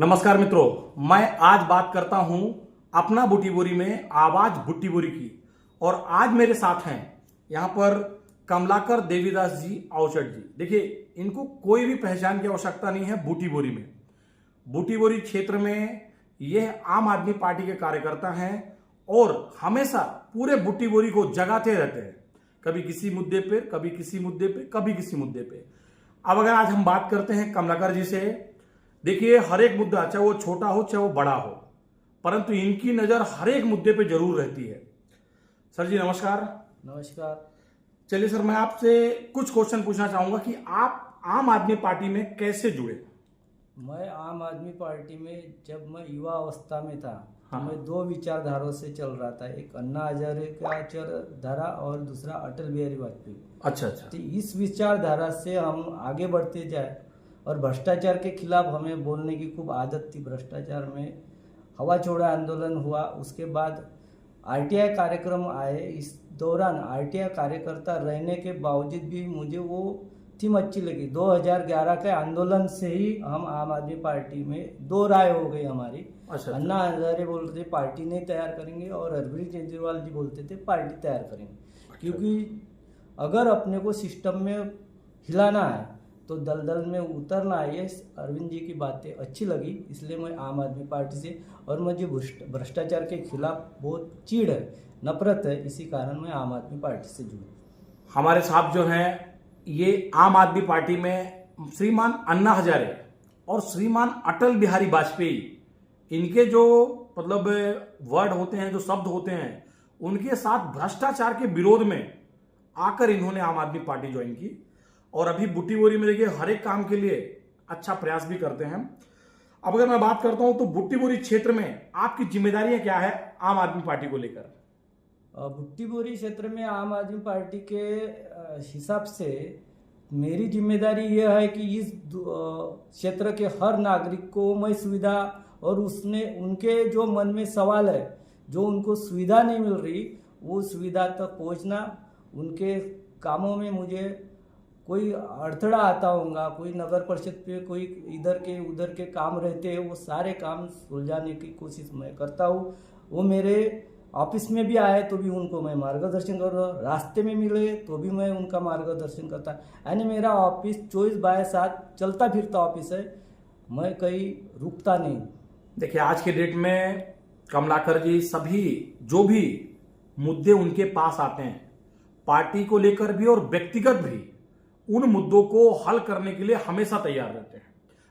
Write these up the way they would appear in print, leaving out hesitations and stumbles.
नमस्कार मित्रों, मैं आज बात करता हूं अपना बूटी बोरी में आवाज बुट्टी बोरी की। और आज मेरे साथ हैं यहां पर कमलाकर देवीदास जी अवचट जी। देखिए, इनको कोई भी पहचान की आवश्यकता नहीं है। बूटी बोरी में, बूटी बोरी क्षेत्र में यह आम आदमी पार्टी के कार्यकर्ता हैं और हमेशा पूरे बूटी बोरी को जगाते रहते हैं, कभी किसी मुद्दे पे, कभी किसी मुद्दे पे, कभी किसी मुद्दे पे। अब अगर आज हम बात करते हैं कमलाकर जी से, देखिए हर एक मुद्दा, चाहे वो छोटा हो चाहे वो बड़ा हो, परंतु इनकी नजर हर एक मुद्दे पे जरूर रहती है। सर जी नमस्कार। नमस्कार। चलिए सर, मैं आपसे कुछ क्वेश्चन पूछना चाहूंगा कि आप आम आदमी पार्टी में कैसे जुड़े। मैं आम आदमी पार्टी में जब मैं युवा अवस्था में था तो हाँ। मैं दो विचारधाराओं से चल रहा था। एक अन्ना हजारे का विचारधारा और दूसरा अटल बिहारी वाजपेयी। अच्छा अच्छा। तो इस विचारधारा से हम आगे बढ़ते जाए और भ्रष्टाचार के खिलाफ हमें बोलने की खूब आदत थी। भ्रष्टाचार में हवा छोड़ा आंदोलन हुआ, उसके बाद आरटीआई कार्यक्रम आए। इस दौरान आरटीआई कार्यकर्ता रहने के बावजूद भी मुझे वो थीम अच्छी लगी। 2011 के आंदोलन से ही हम आम आदमी पार्टी में दो राय हो गई हमारी। अच्छा। अन्ना हजारे बोलते थे पार्टी नहीं तैयार करेंगे और अरविंद केजरीवाल जी बोलते थे पार्टी तैयार करेंगे। क्योंकि अगर अपने को सिस्टम में हिलाना है तो दलदल में उतरना है। ये अरविंद जी की बातें अच्छी लगी, इसलिए मैं आम आदमी पार्टी से, और मुझे भ्रष्टाचार के खिलाफ बहुत चिढ़ है, नफरत है, इसी कारण मैं आम आदमी पार्टी से जुड़ा। हमारे साहब जो हैं, ये आम आदमी पार्टी में श्रीमान अन्ना हजारे और श्रीमान अटल बिहारी वाजपेयी, इनके जो मतलब वर्ड होते हैं, जो शब्द होते हैं, उनके साथ भ्रष्टाचार के विरोध में आकर इन्होंने आम आदमी पार्टी ज्वाइन की। और अभी बूटी बोरी में देखिए हर एक काम के लिए अच्छा प्रयास भी करते हैं। अब अगर मैं बात करता हूं तो बूटी बोरी क्षेत्र में आपकी जिम्मेदारियां क्या है आम आदमी पार्टी को लेकर। बूटी बोरी क्षेत्र में आम आदमी पार्टी के हिसाब से मेरी जिम्मेदारी यह है कि इस क्षेत्र के हर नागरिक को मैं सुविधा, और उसने उनके जो मन में सवाल है, जो उनको सुविधा नहीं मिल रही, वो सुविधा तक पहुंचना। उनके कामों में मुझे कोई अड़थड़ा आता होगा, कोई नगर परिषद पे कोई इधर के उधर के काम रहते हैं, वो सारे काम सुलझाने की कोशिश मैं करता हूँ। वो मेरे ऑफिस में भी आए तो भी उनको मैं मार्गदर्शन कर रहा हूँ, रास्ते में मिले तो भी मैं उनका मार्गदर्शन करता। यानी मेरा ऑफिस 24/7 चलता फिरता ऑफिस है, मैं कहीं रुकता नहीं। देखिए आज के डेट में कमलाकर जी सभी जो भी मुद्दे उनके पास आते हैं, पार्टी को लेकर भी और व्यक्तिगत भी, उन मुद्दों को हल करने के लिए हमेशा तैयार रहते हैं।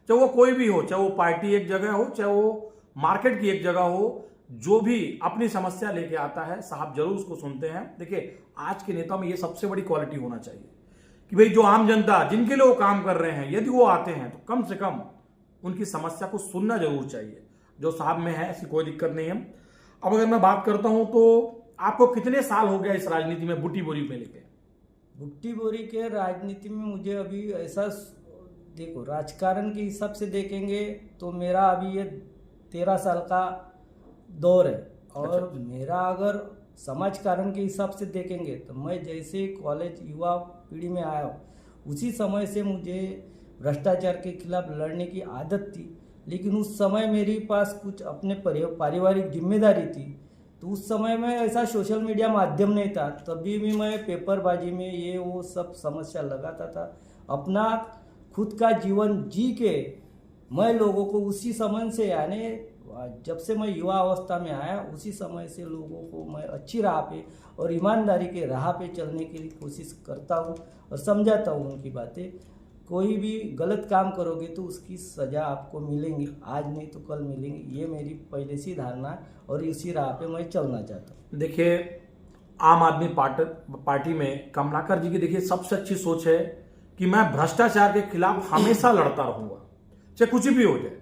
चाहे वो कोई भी हो, चाहे वो पार्टी एक जगह हो, चाहे वो मार्केट की एक जगह हो, जो भी अपनी समस्या लेके आता है साहब जरूर उसको सुनते हैं। देखिए आज के नेता में ये सबसे बड़ी क्वालिटी होना चाहिए कि भाई जो आम जनता जिनके लिए वो काम कर रहे हैं, यदि वो आते हैं तो कम से कम उनकी समस्या को सुनना जरूर चाहिए, जो साहब में है, ऐसी कोई दिक्कत नहीं है। अब अगर मैं बात करता हूं तो आपको कितने साल हो गया इस राजनीति में बूटी बोरी में लेके। बूटी बोरी के राजनीति में मुझे अभी ऐसा, देखो राजकारण के हिसाब से देखेंगे तो मेरा अभी ये 13 साल का दौर है। और अच्छा। मेरा अगर समाज कारण के हिसाब से देखेंगे तो मैं जैसे कॉलेज युवा पीढ़ी में आया हूँ, उसी समय से मुझे भ्रष्टाचार के खिलाफ लड़ने की आदत थी। लेकिन उस समय मेरे पास कुछ अपने पारिवारिक जिम्मेदारी थी, तो उस समय में ऐसा सोशल मीडिया माध्यम नहीं था, तभी भी मैं पेपरबाजी में ये वो सब समस्या लगाता था। अपना खुद का जीवन जी के मैं लोगों को उसी समय से, यानी जब से मैं युवा अवस्था में आया, उसी समय से लोगों को मैं अच्छी राह पे और ईमानदारी के राह पे चलने की कोशिश करता हूँ और समझाता हूँ उनकी बातें। कोई भी गलत काम करोगे तो उसकी सजा आपको मिलेंगी, आज नहीं तो कल मिलेंगी, ये मेरी पहले से धारणा है और इसी राह पे मैं चलना चाहता हूँ। देखिए आम आदमी पार्टी में कमलाकर जी की देखिए सबसे अच्छी सोच है कि मैं भ्रष्टाचार के खिलाफ हमेशा लड़ता रहूंगा, चाहे कुछ भी हो जाए।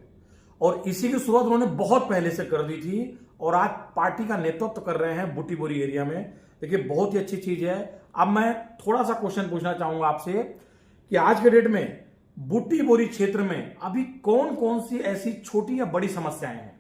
और इसी की शुरुआत उन्होंने बहुत पहले से कर दी थी और आज पार्टी का नेतृत्व कर रहे हैं बूटी बोरी एरिया में। देखिए बहुत ही अच्छी चीज है। अब मैं थोड़ा सा क्वेश्चन पूछना चाहूंगा आपसे कि आज के डेट में बूटी बोरी क्षेत्र में अभी कौन कौन सी ऐसी छोटी या बड़ी समस्याएं हैं।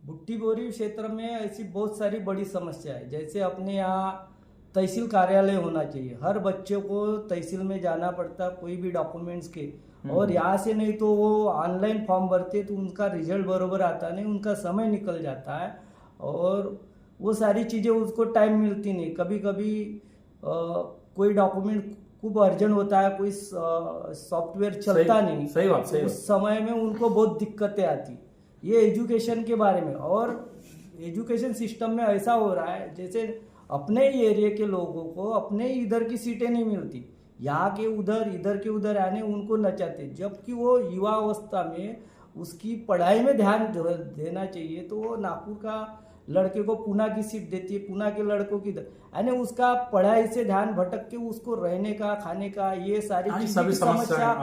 बूटी बोरी क्षेत्र में ऐसी बहुत सारी बड़ी समस्या है। जैसे अपने यहाँ तहसील कार्यालय होना चाहिए। हर बच्चे को तहसील में जाना पड़ता कोई भी डॉक्यूमेंट्स के, और यहाँ से नहीं तो वो ऑनलाइन फॉर्म भरते तो उनका रिजल्ट बरोबर आता नहीं, उनका समय निकल जाता है और वो सारी चीज़ें उसको टाइम मिलती नहीं। कभी कभी कोई डॉक्यूमेंट खूब अर्जेंट होता है, कोई सॉफ्टवेयर चलता नहीं, सही बात, सही उस समय में उनको बहुत दिक्कतें आती। ये एजुकेशन के बारे में, और एजुकेशन सिस्टम में ऐसा हो रहा है जैसे अपने ही एरिया के लोगों को अपने ही इधर की सीटें नहीं मिलती, यहाँ के उधर इधर के उधर आने उनको न चाहते, जबकि वो युवा अवस्था में उसकी पढ़ाई में ध्यान देना चाहिए तो वो नागपुर का लड़के को पुणे की सीट देती है, पुणे के लड़कों की यानी उसका पढ़ाई से ध्यान भटक के उसको रहने का खाने का ये सारी चीज़ों की समस्या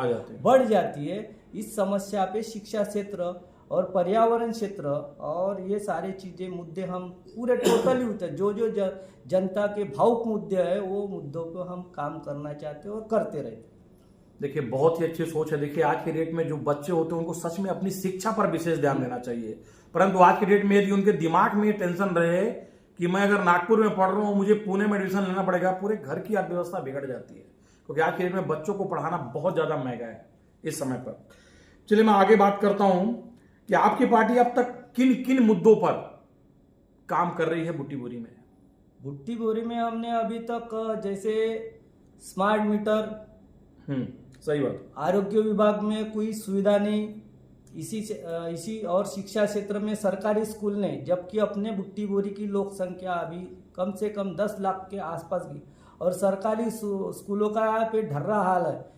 बढ़ जाती है। इस समस्या पे शिक्षा क्षेत्र और पर्यावरण क्षेत्र और ये सारी चीज़ें मुद्दे हम पूरे टोटली होते हैं, जो जनता के भावुक मुद्दे हैं वो मुद्दों को हम काम करना चाहते हैं और करते रहते हैं। देखिए बहुत ही अच्छी सोच है। देखिए आज के डेट में जो बच्चे होते हैं उनको सच में अपनी शिक्षा पर विशेष ध्यान देना चाहिए, परंतु आज के डेट में यदि उनके दिमाग में ये टेंशन रहे कि मैं अगर नागपुर में पढ़ रहा हूँ मुझे पुणे में एडमिशन लेना पड़ेगा, पूरे घर की अर्थव्यवस्था बिगड़ जाती है, क्योंकि आज के डेट में बच्चों को पढ़ाना बहुत ज्यादा महंगा है इस समय पर। चलिए मैं आगे बात करता हूं कि आपकी पार्टी अब तक किन किन मुद्दों पर काम कर रही है बुट्टी बोरी में? बुट्टी बोरी में हमने अभी तक जैसे स्मार्ट मीटर, सही बात, आरोग्य विभाग में कोई सुविधा नहीं, इसी और शिक्षा क्षेत्र में सरकारी स्कूल नहीं, जबकि अपने बुट्टी बोरी की लोक संख्या अभी कम से कम 10 लाख के आसपास की, और सरकारी स्कूलों का यहाँ पे ढर्रा हाल है।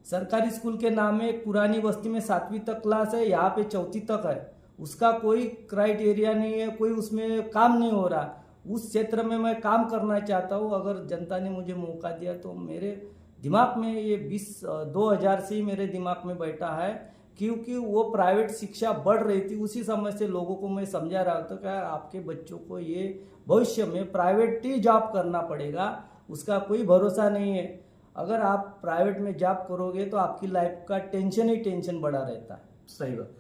सरकारी स्कूल के नाम में एक पुरानी बस्ती में 7वीं तक क्लास है, यहाँ पे 4वीं तक है, उसका कोई क्राइटेरिया नहीं है, कोई उसमें काम नहीं हो रहा। उस क्षेत्र में मैं काम करना चाहता हूँ, अगर जनता ने मुझे मौका दिया तो मेरे दिमाग में ये 2000 से ही मेरे दिमाग में बैठा है, क्योंकि वो प्राइवेट शिक्षा बढ़ रही थी, उसी समय से लोगों को मैं समझा रहा था कि आपके बच्चों को ये भविष्य में प्राइवेट ही जॉब करना पड़ेगा, उसका कोई भरोसा नहीं है। अगर आप प्राइवेट में जॉब करोगे तो आपकी लाइफ का टेंशन ही टेंशन बढ़ा रहता है। सही बात।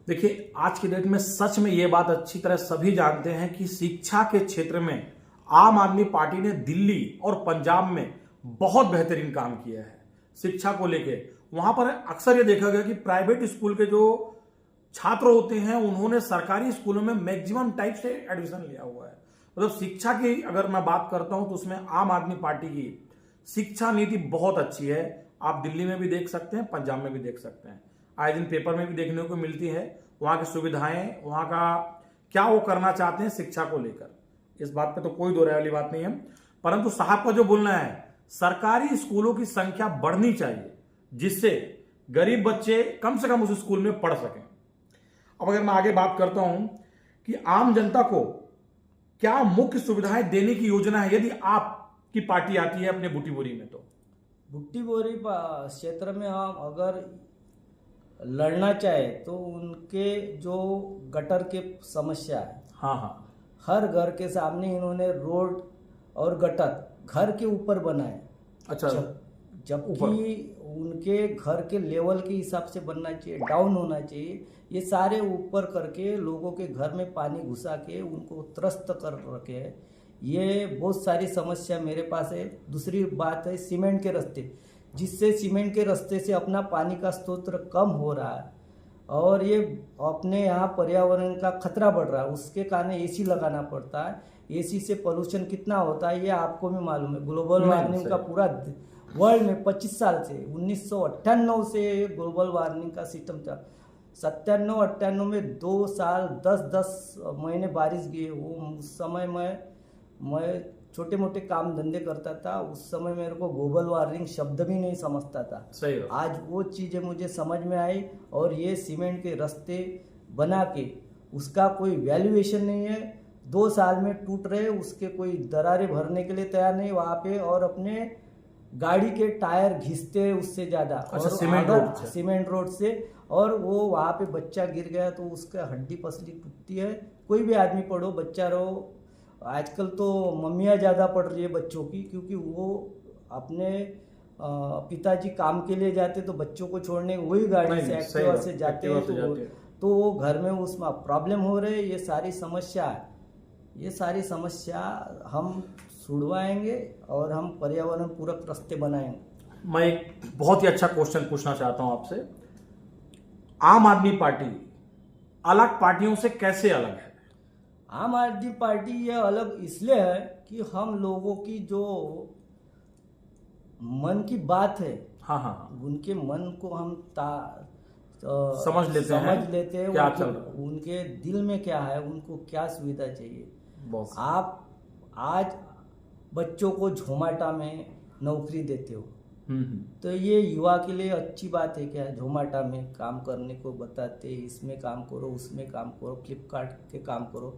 देखिए आज की डेट में सच में ये बात अच्छी तरह सभी जानते हैं कि शिक्षा के क्षेत्र में आम आदमी पार्टी ने दिल्ली और पंजाब में बहुत बेहतरीन काम किया है शिक्षा को लेके। वहां पर अक्सर ये देखा गया कि प्राइवेट स्कूल के जो छात्र होते हैं उन्होंने सरकारी स्कूलों में मैक्सिमम टाइप से एडमिशन लिया हुआ है। मतलब शिक्षा की अगर मैं बात करता हूं तो उसमें आम आदमी पार्टी की शिक्षा नीति बहुत अच्छी है। आप दिल्ली में भी देख सकते हैं, पंजाब में भी देख सकते हैं, आए दिन पेपर में भी देखने को मिलती है वहां की सुविधाएं, वहां का क्या वो करना चाहते हैं शिक्षा को लेकर। इस बात पे तो कोई दो राय वाली बात नहीं है, परंतु साहब का जो बोलना है सरकारी स्कूलों की संख्या बढ़नी चाहिए जिससे गरीब बच्चे कम से कम उस स्कूल में पढ़ सकें। अब अगर मैं आगे बात करता हूं कि आम जनता को क्या मुख्य सुविधाएं देने की योजना है यदि आपकी पार्टी आती है अपने बुट्टी बोरी में, तो बुट्टी बोरी क्षेत्र में हम अगर लड़ना चाहे तो उनके जो गटर के समस्या है, हाँ, हर घर के सामने इन्होंने रोड और गटर घर के ऊपर बनाए। अच्छा, जबकि उनके घर के लेवल के हिसाब से बनना चाहिए, डाउन होना चाहिए। ये सारे ऊपर करके लोगों के घर में पानी घुसा के उनको त्रस्त कर रखे। ये बहुत सारी समस्या मेरे पास है। दूसरी बात है सीमेंट के रास्ते, जिससे सीमेंट के रास्ते से अपना पानी का स्रोत कम हो रहा है और ये अपने यहाँ पर्यावरण का खतरा बढ़ रहा है। उसके कारण एसी लगाना पड़ता है। एसी से पोल्यूशन कितना होता है ये आपको भी मालूम है। ग्लोबल वार्मिंग का पूरा वर्ल्ड में 25 साल से 1998 से ग्लोबल वार्मिंग का सिस्टम था। 97-98 में 2 साल 10 महीने बारिश गई। वो उस समय मैं छोटे मोटे काम धंधे करता था, उस समय मेरे को ग्लोबल वार्मिंग शब्द भी नहीं समझता था। सही। आज वो चीज़ें मुझे समझ में आई और ये सीमेंट के रास्ते बना के उसका कोई वैल्यूएशन नहीं है। 2 साल में टूट रहे, उसके कोई दरारें भरने के लिए तैयार नहीं वहाँ पे, और अपने गाड़ी के टायर घिसते उससे ज़्यादा। अच्छा, और सीमेंट रोड से, और वो वहाँ पे बच्चा गिर गया तो उसका हड्डी पसली टूटती है। कोई भी आदमी पढ़ो, बच्चा रहो, आजकल तो मम्मियाँ ज़्यादा पढ़ रही है बच्चों की, क्योंकि वो अपने पिताजी काम के लिए जाते तो बच्चों को छोड़ने वही गाड़ी से एक्टिवा से जाते हैं तो वो घर में उसमें प्रॉब्लम हो रहे। ये सारी समस्या हम छुड़वाएंगे और हम पर्यावरण पूरक रास्ते बनाएंगे। मैं एक बहुत ही अच्छा क्वेश्चन पूछना चाहता हूं आपसे। आम आदमी पार्टी अलग पार्टियों से कैसे अलग है? आम आदमी पार्टी ये अलग इसलिए है कि हम लोगों की जो मन की बात है, हाँ हाँ हाँ, उनके मन को हम समझ लेते हैं क्या चल रहा है, उनके दिल में क्या है, उनको क्या सुविधा चाहिए। बॉस। आप आज बच्चों को झोमाटा में नौकरी देते हो, तो ये युवा के लिए अच्छी बात है क्या? झोमाटा में काम करने को बताते, इसमें काम करो, उसमें काम करो, फ्लिपकार्ट के काम करो।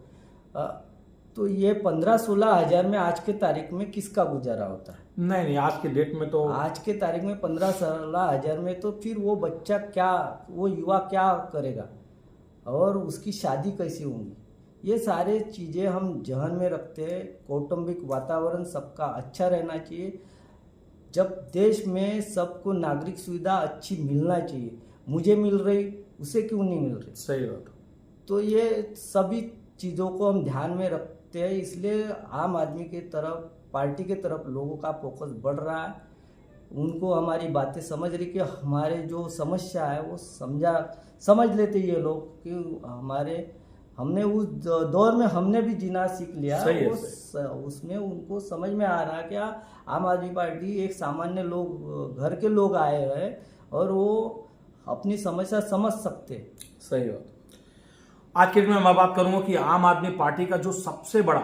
तो ये 15-16 हज़ार में आज के तारीख में किसका गुजारा होता है? नहीं, आज के डेट में तो, आज के तारीख में 15-16 हज़ार में तो फिर वो बच्चा क्या, वो युवा क्या करेगा और उसकी शादी कैसी होगी? ये सारे चीज़ें हम जहन में रखते हैं। कौटुंबिक वातावरण सबका अच्छा रहना चाहिए। जब देश में सबको नागरिक सुविधा अच्छी मिलना चाहिए, मुझे मिल रही, उसे क्यों नहीं मिल रही? सही बात। तो ये सभी चीज़ों को हम ध्यान में रखते हैं, इसलिए आम आदमी के तरफ, पार्टी के तरफ लोगों का फोकस बढ़ रहा है। उनको हमारी बातें समझ रही कि हमारे जो समस्या है वो समझ लेते ये लोग कि हमने उस दौर में हमने भी जीना सीख लिया। उसमें उनको समझ में आ रहा है कि आम आदमी पार्टी एक सामान्य लोग, घर के लोग आए हैं और वो अपनी समस्या समझ सकते। सही बात। आज के दिन में मैं बात करूंगा कि आम आदमी पार्टी का जो सबसे बड़ा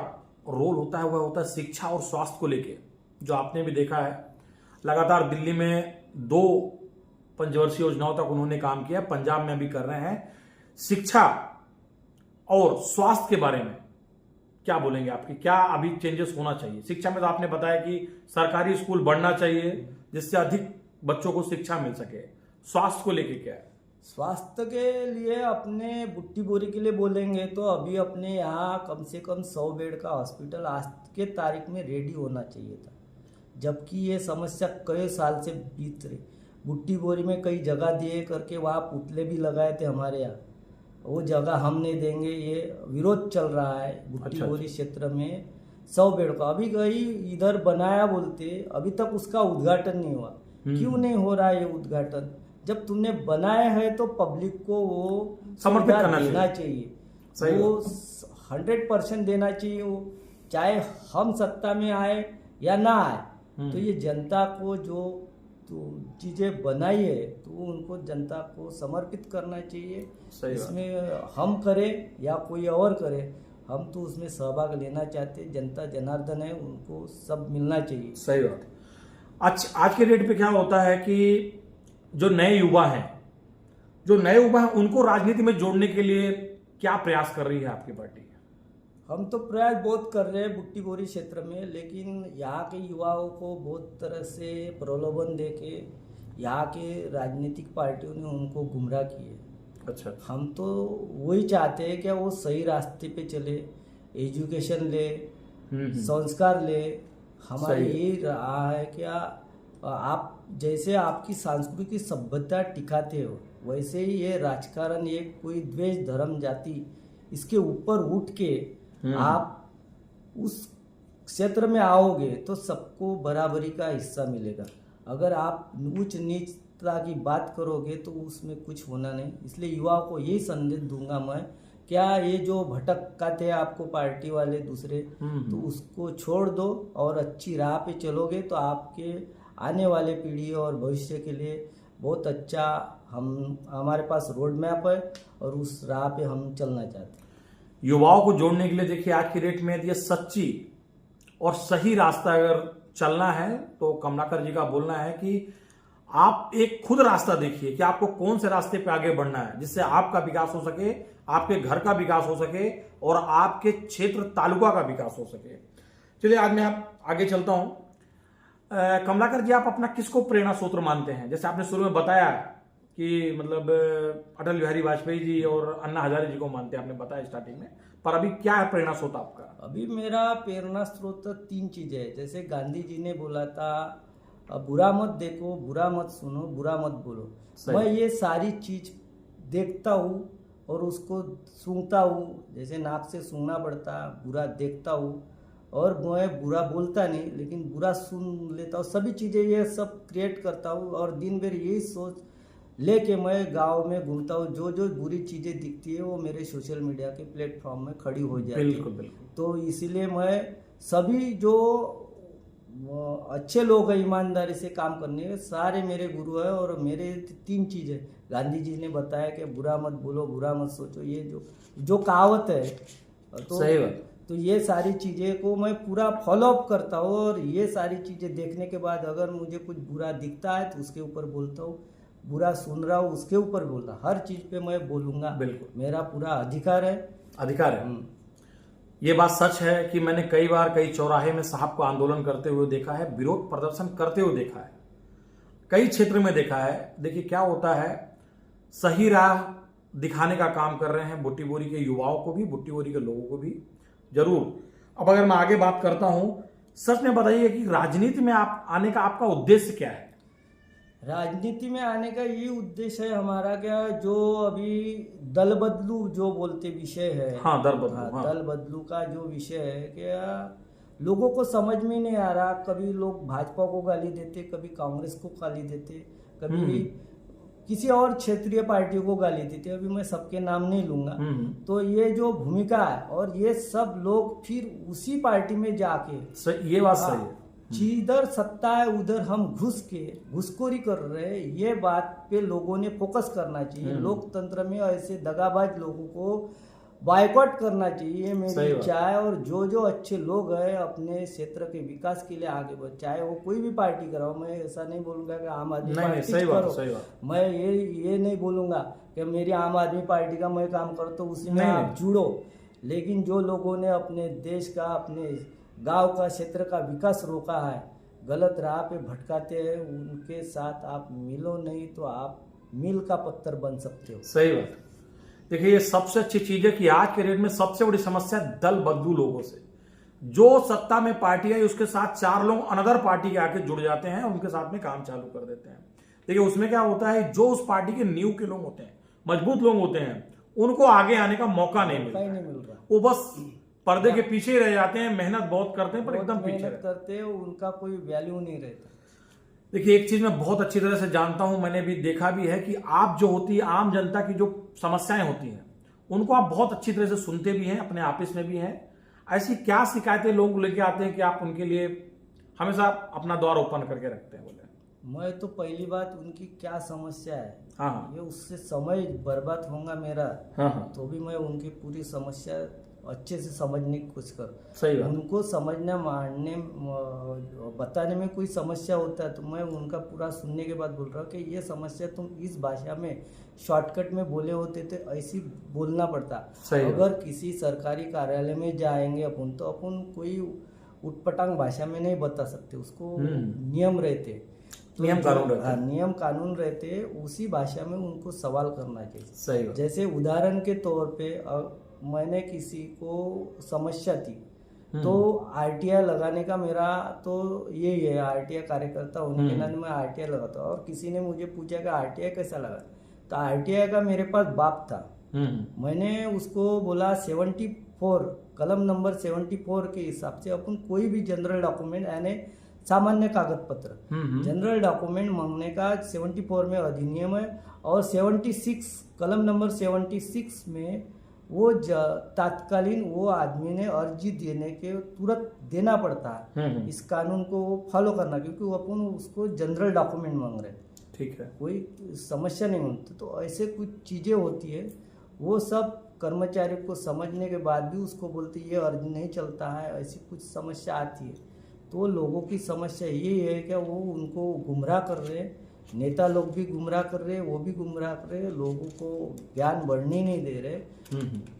रोल होता है वह होता है शिक्षा और स्वास्थ्य को लेके। जो आपने भी देखा है, लगातार दिल्ली में 2 पंचवर्षीय योजनाओं तक उन्होंने काम किया, पंजाब में भी कर रहे हैं। शिक्षा और स्वास्थ्य के बारे में क्या बोलेंगे? आपकी क्या अभी चेंजेस होना चाहिए? शिक्षा में तो आपने बताया कि सरकारी स्कूल बढ़ना चाहिए जिससे अधिक बच्चों को शिक्षा मिल सके। स्वास्थ्य को लेके क्या है? स्वास्थ्य के लिए अपने बुट्टी बोरी के लिए बोलेंगे तो अभी अपने यहाँ कम से कम 100 बेड का हॉस्पिटल आज के तारीख में रेडी होना चाहिए था, जबकि ये समस्या कई साल से बीत रही। बुट्टी बोरी में कई जगह दिए करके वहाँ पुतले भी लगाए थे हमारे यहाँ, वो जगह हम नहीं देंगे, ये विरोध चल रहा है। बुट्टी बोरी क्षेत्र में 100 बेड का अभी कहीं इधर बनाया बोलते, अभी तक उसका उद्घाटन नहीं हुआ। क्यों नहीं हो रहा है ये उद्घाटन? जब तुमने बनाया है तो पब्लिक को वो समर्पित देना चाहिए, वो 100% देना चाहिए, वो चाहे हम सत्ता में आए या ना आए। तो ये जनता को जो चीज़ें बनाई है तो उनको जनता को समर्पित करना चाहिए। इसमें हम करें या कोई और करे, हम तो उसमें सहभाग लेना चाहते। जनता जनार्दन है, उनको सब मिलना चाहिए। सही बात। आज के डेट पे क्या होता है कि जो नए युवा हैं उनको राजनीति में जोड़ने के लिए क्या प्रयास कर रही है आपकी पार्टी? हम तो प्रयास बहुत कर रहे हैं बुट्टी बोरी क्षेत्र में, लेकिन यहाँ के युवाओं को बहुत तरह से प्रलोभन देके यहाँ के राजनीतिक पार्टियों ने उनको गुमराह किए। अच्छा। हम तो वही चाहते हैं कि वो सही रास्ते पे चले, एजुकेशन ले, संस्कार ले। हमारा यही रहा है कि आप जैसे आपकी सांस्कृतिक सभ्यता टिकाते हो, वैसे ही ये राजकारण, ये कोई द्वेष, धर्म, जाति, इसके ऊपर उठ के आप उस क्षेत्र में आओगे तो सबको बराबरी का हिस्सा मिलेगा। अगर आप ऊंच नीचता की बात करोगे तो उसमें कुछ होना नहीं। इसलिए युवाओं को यही संदेश दूंगा मैं, क्या ये जो भटकाते हैं आपको पार्टी वाले दूसरे, तो उसको छोड़ दो और अच्छी राह पे चलोगे तो आपके आने वाले पीढ़ी और भविष्य के लिए बहुत अच्छा हमारे पास रोड मैप है और उस राह पे हम चलना चाहते हैं। युवाओं को जोड़ने के लिए देखिए, आज की डेट में यदि सच्ची और सही रास्ता अगर चलना है तो कमलाकर जी का बोलना है कि आप एक खुद रास्ता देखिए कि आपको कौन से रास्ते पे आगे बढ़ना है, जिससे आपका विकास हो सके, आपके घर का विकास हो सके और आपके क्षेत्र तालुका का विकास हो सके। चलिए, आज मैं आगे चलता हूं। कमलाकर जी, आप अपना किसको प्रेरणा स्रोत मानते हैं? जैसे आपने शुरू में बताया कि मतलब अटल बिहारी वाजपेयी जी और अन्ना हजारे जी को मानते हैं, आपने बताया स्टार्टिंग में, पर अभी क्या है प्रेरणा स्रोत आपका? अभी मेरा प्रेरणा स्रोत 3 चीजें है। जैसे गांधी जी ने बोला था, बुरा मत देखो, बुरा मत सुनो, बुरा मत बोलो। मैं ये सारी चीज देखता हूँ और उसको सूंघता हूँ। जैसे नाक से सूंघना पड़ता, बुरा देखता हूँ और मैं बुरा बोलता नहीं, लेकिन बुरा सुन लेता हूँ। सभी चीज़ें ये सब क्रिएट करता हूँ और दिन भर यही सोच लेके मैं गांव में घूमता हूँ। जो जो बुरी चीज़ें दिखती है वो मेरे सोशल मीडिया के प्लेटफॉर्म में खड़ी हो जाती है। बिल्कुल बिल्कुल। तो इसीलिए मैं सभी जो अच्छे लोग हैं ईमानदारी से काम करने के, सारे मेरे गुरु हैं। और मेरे 3 चीज़ें गांधी जी ने बताया कि बुरा मत बोलो, बुरा मत सोचो, ये जो कहावत है, तो सही बात। तो ये सारी चीज़ें को मैं पूरा फॉलोअप करता हूँ। और ये सारी चीज़ें देखने के बाद अगर मुझे कुछ बुरा दिखता है तो उसके ऊपर बोलता हूँ, बुरा सुन रहा हूँ उसके ऊपर बोलता, हर चीज़ पे मैं बोलूँगा। बिल्कुल, मेरा पूरा अधिकार है। अधिकार है। ये बात सच है कि मैंने कई बार कई चौराहे में साहब को आंदोलन करते हुए देखा है, विरोध प्रदर्शन करते हुए देखा है, कई क्षेत्र में देखा है। देखिए क्या होता है, सही राह दिखाने का काम कर रहे हैं बुट्टी बोरी के युवाओं को भी, बुट्टी बोरी के लोगों को भी जरूर। अब अगर मैं आगे बात करता हूं, सच में बताइए कि राजनीति में आप आने का आपका उद्देश्य क्या है? राजनीति में आने का ये उद्देश्य है हमारा, क्या जो अभी दल बदलू जो बोलते विषय है, हाँ, दल बदलू, हाँ। दल बदलू का जो विषय है, क्या लोगों को समझ में नहीं आ रहा। कभी लोग भाजपा को गाली देते, कभी कांग्रेस को गाली देते, कभी किसी और क्षेत्रीय पार्टियों को गाली देते। अभी मैं सबके नाम नहीं लूंगा। तो ये जो भूमिका है, और ये सब लोग फिर उसी पार्टी में जाके, ये बात सही है, जिधर सत्ता है उधर हम घुस के घुसखोरी कर रहे हैं। ये बात पे लोगों ने फोकस करना चाहिए। लोकतंत्र में ऐसे दगाबाज लोगों को बायकॉट करना चाहिए, मेरी इच्छा है। और जो जो अच्छे लोग हैं अपने क्षेत्र के विकास के लिए आगे बढ़, चाहे वो कोई भी पार्टी कराओ। मैं ऐसा नहीं बोलूंगा कि आम आदमी पार्टी करो, मैं ये नहीं बोलूंगा कि मेरी आम आदमी पार्टी का मैं काम करो तो उसी में आप जुड़ो। लेकिन जो लोगों ने अपने देश का, अपने गांव का, क्षेत्र का विकास रोका है, गलत राह पे भटकाते हैं, उनके साथ आप मिलो, नहीं तो आप मील का पत्थर बन सकते हो। सही बात। देखिए ये सबसे अच्छी चीज है कि आज के डेट में सबसे बड़ी समस्या दल बदलू लोगों से। जो सत्ता में पार्टी है उसके साथ 4 लोग अनदर पार्टी के आके जुड़ जाते हैं, उनके साथ में काम चालू कर देते हैं। देखिए उसमें क्या होता है, जो उस पार्टी के नींव के लोग होते हैं, मजबूत लोग होते हैं, उनको आगे आने का मौका नहीं मिल रहा। वो बस पर्दे के पीछे ही रह जाते हैं, मेहनत बहुत करते हैं पर एकदम पीछे करते हैं, उनका कोई वैल्यू नहीं रहता। देखिए एक चीज मैं बहुत अच्छी तरह से जानता हूं, मैंने भी देखा भी है कि आप जो होती है आम जनता की जो समस्याएं होती हैं उनको आप बहुत अच्छी तरह से सुनते भी हैं, अपने ऑफिस में भी हैं। ऐसी क्या शिकायतें लोग लेके आते हैं कि आप उनके लिए हमेशा अपना द्वार ओपन करके रखते हैं? बोले मैं तो पहली बात उनकी क्या समस्या है, हाँ, ये उससे समय बर्बाद होगा मेरा। हाँ, तो भी मैं उनकी पूरी समस्या अच्छे से समझने की कोशिश कर। सही बात। उनको समझना, मानने, बताने में कोई समस्या होता है तो मैं उनका पूरा सुनने के बाद बोल रहा हूँ कि ये समस्या तुम इस भाषा में शॉर्टकट में बोले होते तो ऐसी बोलना पड़ता। अगर किसी सरकारी कार्यालय में जाएंगे अपन तो अपन कोई उटपटांग भाषा में नहीं बता सकते, उसको नियम रहते, तो नियम कानून रहते, उसी भाषा में उनको सवाल करना चाहिए। सही। जैसे उदाहरण के तौर पे मैंने किसी को समस्या थी तो आरटीआई लगाने का मेरा तो यही है, आरटीआई कार्यकर्ता होने के नाते मैं आरटीआई लगाता हूँ। और किसी ने मुझे पूछा कि आरटीआई कैसा लगा, तो आरटीआई का मेरे पास बाप था। मैंने उसको बोला 74 कलम नंबर 74 के हिसाब से अपन कोई भी जनरल डॉक्यूमेंट यानी सामान्य कागज पत्र, जनरल डॉक्यूमेंट मांगने का 74 में अधिनियम है। और 76 कलम नंबर 76 में वो तात्कालीन वो आदमी ने अर्जी देने के तुरंत देना पड़ता है। इस कानून को फॉलो करना, क्योंकि वो अपन उसको जनरल डॉक्यूमेंट मांग रहे हैं। ठीक है, कोई समस्या नहीं होती। तो ऐसे कुछ चीज़ें होती है, वो सब कर्मचारी को समझने के बाद भी उसको बोलते ये अर्जी नहीं चलता है, ऐसी कुछ समस्या आती है। तो लोगों की समस्या ये है कि वो उनको गुमराह कर रहे हैं, नेता लोग भी गुमराह कर रहे हैं, वो भी गुमराह कर रहे हैं, लोगों को ज्ञान बढ़ने नहीं दे रहे।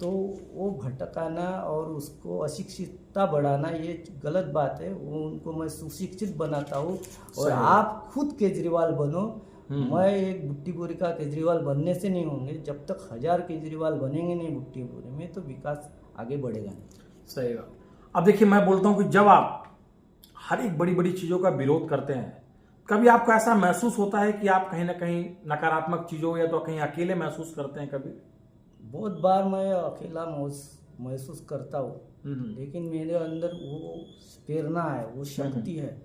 तो वो भटकाना और उसको अशिक्षितता बढ़ाना ये गलत बात है। वो उनको मैं सुशिक्षित बनाता हूँ। और आप खुद केजरीवाल बनो, मैं एक बुट्टी बोरी का केजरीवाल बनने से नहीं होंगे। जब तक 1000 केजरीवाल बनेंगे नहीं बुट्टी बोरी में तो विकास आगे बढ़ेगा नहीं। सही बात। अब देखिए मैं बोलता हूँ कि जब आप हर एक बड़ी बड़ी चीजों का विरोध करते हैं, कभी आपको ऐसा महसूस होता है कि आप कहीं ना कहीं नकारात्मक चीजों या तो कहीं अकेले महसूस करते हैं? कभी बहुत बार मैं अकेला महसूस करता हूँ, हम्म। लेकिन मेरे अंदर वो प्रेरणा है, वो शक्ति है।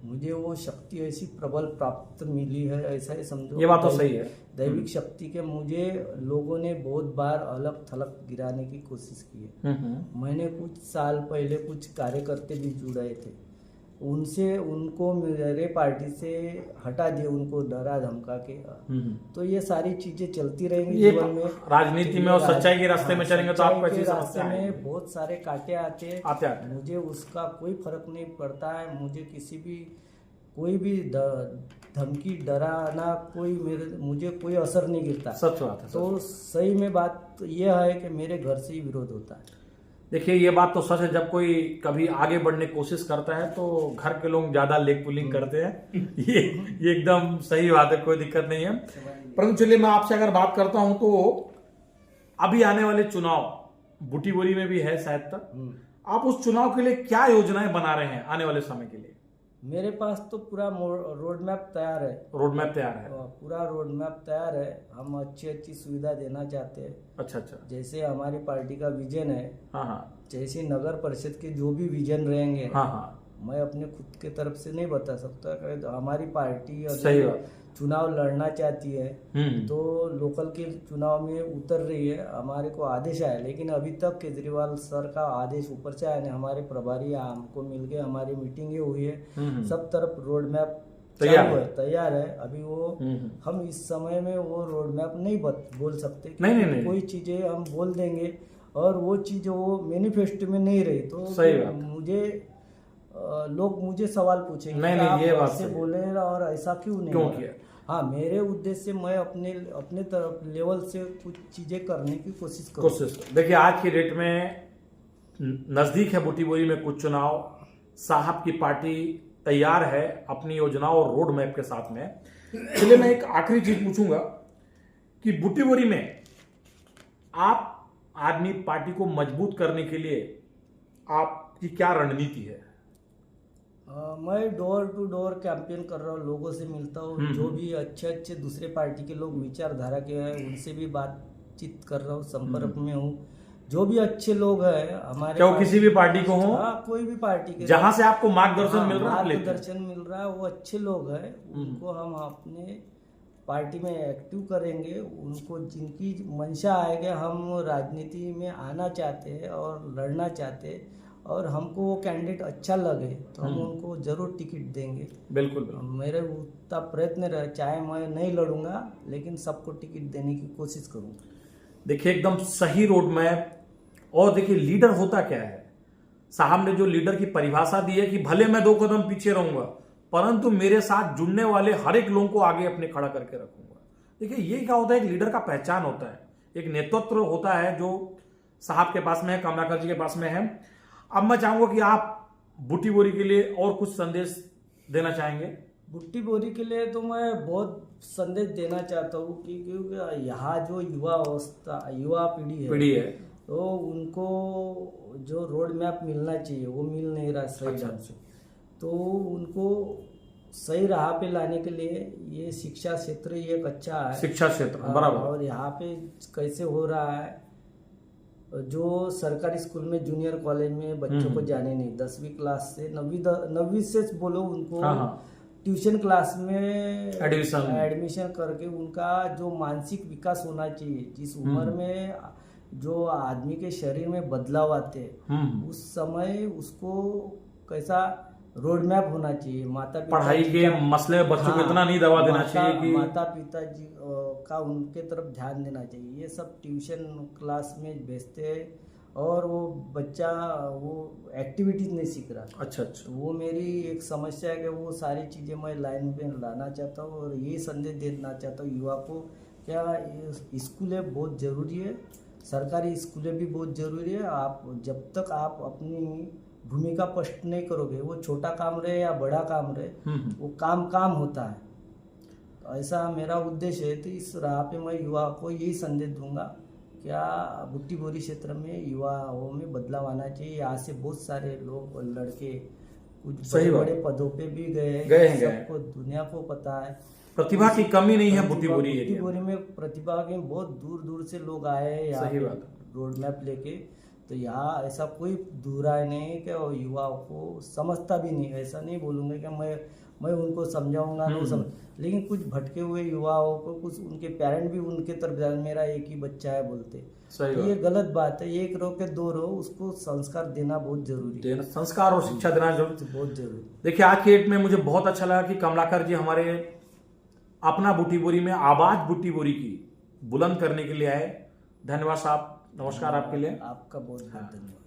मुझे वो शक्ति ऐसी प्रबल प्राप्त मिली है, ऐसा ही समझो। ये बात तो सही है। दैविक शक्ति के मुझे लोगों ने बहुत बार अलग थलग गिराने की कोशिश की है। मैंने कुछ साल पहले कुछ कार्यकर्ते भी जुड़े थे, उनसे उनको मेरे पार्टी से हटा दिए, उनको डरा धमका के। तो ये सारी चीजें चलती रहेंगी ये जीवन में। राजनीति में और सच्चाई के रास्ते में चलेंगे तो आपको सच्चाई ऐसी के रास्ते समस्या आएगी। में बहुत सारे कांटे आते आते। मुझे उसका कोई फर्क नहीं पड़ता है। मुझे किसी भी कोई भी धमकी डराना मुझे कोई असर नहीं गिरता। सच बात है। तो सही में बात यह है कि मेरे घर से ही विरोध होता है। देखिए ये बात तो सच है, जब कोई कभी आगे बढ़ने की कोशिश करता है तो घर के लोग ज्यादा लेग पुलिंग करते हैं। ये एकदम सही बात है, कोई दिक्कत नहीं है। परंतु चलिए मैं आपसे अगर बात करता हूं तो अभी आने वाले चुनाव बुटीबोरी में भी है शायद तक, आप उस चुनाव के लिए क्या योजनाएं बना रहे हैं आने वाले समय के लिए? मेरे पास तो पूरा रोड मैप तैयार है। रोड मैप तैयार है? पूरा रोड मैप तैयार है। हम अच्छी सुविधा देना चाहते हैं। अच्छा। जैसे हमारी पार्टी का विजन है, हाँ। जैसे नगर परिषद के जो भी विजन रहेंगे, हाँ। मैं अपने खुद के तरफ से नहीं बता सकता। तो हमारी पार्टी सही अगर चुनाव लड़ना चाहती है तो लोकल के चुनाव में उतर रही है। हमारे को आदेश आया, लेकिन अभी तक केजरीवाल सर का आदेश ऊपर से आया नहीं। हमारे प्रभारी हमको मिल गए, हमारी मीटिंगें हुई है, सब तरफ रोड मैप तैयार है। अभी वो हम इस समय में वो रोड मैप नहीं बोल सकते। नहीं। कोई चीजें हम बोल देंगे और वो चीज वो मैनिफेस्टो में नहीं रही तो लोग मुझे सवाल पूछेंगे नहीं, ये बात ऐसे बोले और ऐसा क्यों किया। हाँ, मेरे उद्देश्य मैं अपने तरफ लेवल से कुछ चीजें करने की कोशिश करूँ। देखिए आज की डेट में नजदीक है बुटीबोरी में कुछ चुनाव, साहब की पार्टी तैयार है अपनी योजनाओं और रोड मैप के साथ में। चलिए मैं एक आखिरी चीज पूछूंगा कि बुटीबोरी में आप आदमी पार्टी को मजबूत करने के लिए आपकी क्या रणनीति है? मैं डोर टू डोर कैंपेन कर रहा हूँ, लोगों से मिलता हूँ। जो भी अच्छे दूसरे पार्टी के लोग विचारधारा के हैं उनसे भी बातचीत कर रहा हूँ, संपर्क में हूँ। जो भी अच्छे लोग हैं हमारे, क्या वो किसी भी पार्टी को हो? कोई भी पार्टी के, जहां से आपको मार्गदर्शन मिल रहा है, मार्गदर्शन मिल रहा है, वो अच्छे लोग हैं, उनको हम अपने पार्टी में एक्टिव करेंगे। उनको जिनकी मंशा आएगी, हम राजनीति में आना चाहते हैं और लड़ना चाहते हैं और हमको वो कैंडिडेट अच्छा लगे तो हम उनको जरूर टिकट देंगे। बिल्कुल। मेरे उतना प्रयत्न रहे, चाहे मैं नहीं लड़ूंगा लेकिन सबको टिकट देने की कोशिश करूंगा। देखिए एकदम सही रोड मैप। और देखिए लीडर होता क्या है, साहब ने जो लीडर की परिभाषा दी है कि भले मैं 2 कदम पीछे रहूंगा परंतु मेरे साथ जुड़ने वाले हर एक लोगों को आगे अपने खड़ा करके रखूंगा। देखिए ये क्या होता है, एक लीडर का पहचान होता है, एक नेतृत्व होता है जो साहब के पास में है, कमलाकर जी के पास में है। अब मैं चाहूंगा कि आप बुटीबोरी के लिए और कुछ संदेश देना चाहेंगे? बुटीबोरी के लिए तो मैं बहुत संदेश देना चाहता हूँ कि क्योंकि यहाँ जो युवा पीढ़ी है तो उनको जो रोड मैप मिलना चाहिए वो मिल नहीं रहा सही ढंग से। तो उनको सही राह पे लाने के लिए ये शिक्षा क्षेत्र ही एक अच्छा है। शिक्षा क्षेत्र बराबर। और यहाँ पे कैसे हो रहा है, जो सरकारी स्कूल में जूनियर कॉलेज में बच्चों को जाने नहीं, 10वीं क्लास से 9वीं से बोलो उनको ट्यूशन क्लास में एडमिशन करके उनका जो मानसिक विकास होना चाहिए, जिस उम्र में जो आदमी के शरीर में बदलाव आते हैं उस समय उसको कैसा रोड मैप होना चाहिए। माता पिता पढ़ाई के मसले में बच्चों को इतना नहीं दबा देना चाहिए कि माता पिता जी का उनके तरफ ध्यान देना चाहिए। ये सब ट्यूशन क्लास में भेजते हैं और वो बच्चा वो एक्टिविटीज नहीं सीख रहा। अच्छा। वो मेरी एक समस्या है कि वो सारी चीज़ें मैं लाइन पे लाना चाहता हूँ और ये संदेश देना चाहता हूँ युवा को, क्या स्कूलें बहुत ज़रूरी है, सरकारी स्कूलें भी बहुत ज़रूरी है। आप जब तक आप अपनी भूमिका स्पष्ट नहीं करोगे, वो छोटा काम रहे या बड़ा काम रहे, वो काम होता है। तो ऐसा मेरा उद्देश्य है। तो इस राह पे मैं युवा को यही संदेश दूंगा, क्या बुटीबोरी क्षेत्र में युवाओं में बदलाव आना चाहिए। यहाँ से बहुत सारे लोग लड़के कुछ बड़े पदों पे भी गए हैं, सबको दुनिया को पता है। प्रतिभा की कमी नहीं है बुटीबोरी में, प्रतिभा के बहुत दूर से लोग आए हैं यहाँ रोड मैप लेके। तो यहाँ ऐसा कोई दुराय नहीं है कि वो युवाओं को समझता भी नहीं, ऐसा नहीं बोलूँगा कि मैं उनको समझाऊंगा नहीं समझ, लेकिन कुछ भटके हुए युवाओं को कुछ उनके पेरेंट भी उनके तरफ जा, मेरा एक ही बच्चा है बोलते, सही तो बात। ये गलत बात है। एक रो के दो रो, उसको संस्कार देना बहुत जरूरी है, संस्कार और शिक्षा देना जरूरी। बहुत जरूरी। देखिए आज की डेट में मुझे बहुत अच्छा लगा कि कमलाकर जी हमारे अपना बूटी बोरी में आवाज बूटी बोरी की बुलंद करने के लिए आए। धन्यवाद साहब, नमस्कार आपके लिए। आपका बहुत बहुत धन्यवाद।